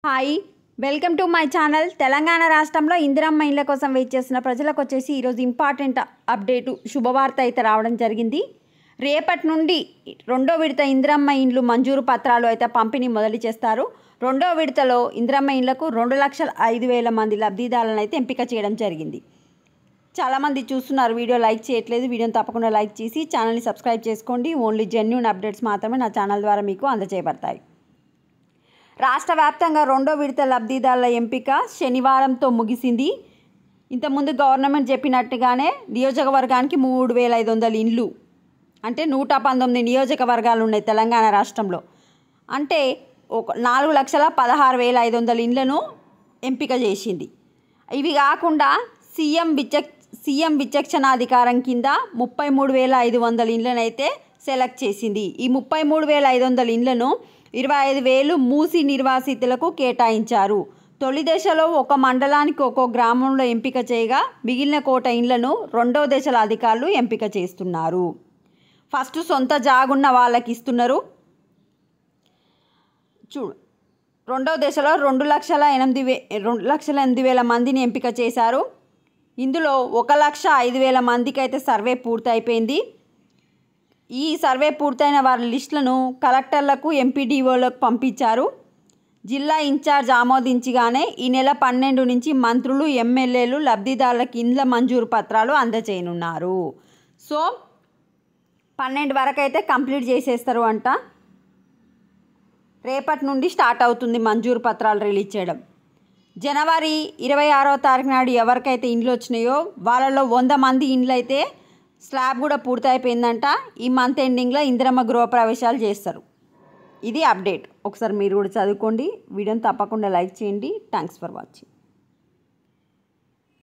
Hi welcome to my channel. Telangana రాష్ట్రంలో ఇందిరమ్మ ఇండ్ల కోసం వెయిట్ చేస్తున్న ప్రజలకు వచ్చేసి ఈరోజు ఇంపార్టెంట్ అప్డేటు శుభవార్త అయితే రావడం జరిగింది. రేపటి నుండి రెండో విడత ఇందిరమ్మ ఇండ్లు మంజూరు పత్రాలు అయితే పంపిణీ మొదలు చేస్తారు. రెండో విడతలో ఇందిరమ్మ ఇండ్లకు 2,05,000 మంది లబ్ధిదారులను అయితే ఎంపిక చేయడం జరిగింది. చాలామంది చూస్తున్నారు, వీడియో లైక్ చేయట్లేదు. వీడియోని తప్పకుండా లైక్ చేసి ఛానల్ని సబ్స్క్రైబ్ చేసుకోండి. ఓన్లీ జెన్యూన్ అప్డేట్స్ మాత్రమే నా ఛానల్ ద్వారా మీకు అందజేయబడతాయి. రాష్ట్ర వ్యాప్తంగా రెండో విడత లబ్ధిదారుల ఎంపిక శనివారంతో ముగిసింది. ఇంతకుముందు గవర్నమెంట్ చెప్పినట్టుగానే నియోజకవర్గానికి 3,500 ఇండ్లు, అంటే 119 నియోజకవర్గాలు ఉన్నాయి తెలంగాణ రాష్ట్రంలో. అంటే 4,16,500 ఇండ్లను ఎంపిక చేసింది. ఇవి కాకుండా సీఎం విచక్షణాధికారం కింద 33,500 ఇండ్లను అయితే సెలెక్ట్ చేసింది. ఈ 33,500 ఇండ్లను 25,000 మూసి నిర్వాసితులకు కేటాయించారు. తొలి దశలో ఒక మండలానికి ఒక్కో గ్రామంలో ఎంపిక చేయగా మిగిలిన కోట ఇండ్లను రెండవ దశల అధికారులు ఎంపిక చేస్తున్నారు. ఫస్ట్ సొంత జాగున్న వాళ్ళకి ఇస్తున్నారు. రెండవ దశలో 2,08,000 మందిని ఎంపిక చేశారు. ఇందులో 1,05,000 మందికి అయితే సర్వే పూర్తయిపోయింది. ఈ సర్వే పూర్తయిన వారి లిస్టులను కలెక్టర్లకు, ఎంపీడీఓలకు పంపించారు. జిల్లా ఇన్ఛార్జ్ ఆమోదించగానే ఈ నెల 12 నుంచి మంత్రులు, ఎమ్మెల్యేలు లబ్ధిదారులకు ఇండ్ల మంజూరు పత్రాలు అందజేయనున్నారు. సో 12 వరకు అయితే కంప్లీట్ చేసేస్తారు అంట. రేపటి నుండి స్టార్ట్ అవుతుంది మంజూరు పత్రాలు రిలీజ్ చేయడం. జనవరి 26వ తారీఖు నాడు ఎవరికైతే ఇండ్లు వచ్చినాయో వాళ్ళలో 100 మంది ఇండ్లు అయితే స్లాబ్ కూడా పూర్తయిపోయిందంట. ఈ మంత్ ఎండింగ్లో ఇందిరమ్మ గృహప్రవేశాలు చేస్తారు. ఇది అప్డేట్. ఒకసారి మీరు కూడా చదువుకోండి. వీడియోని తప్పకుండా లైక్ చేయండి. Thanks for watching.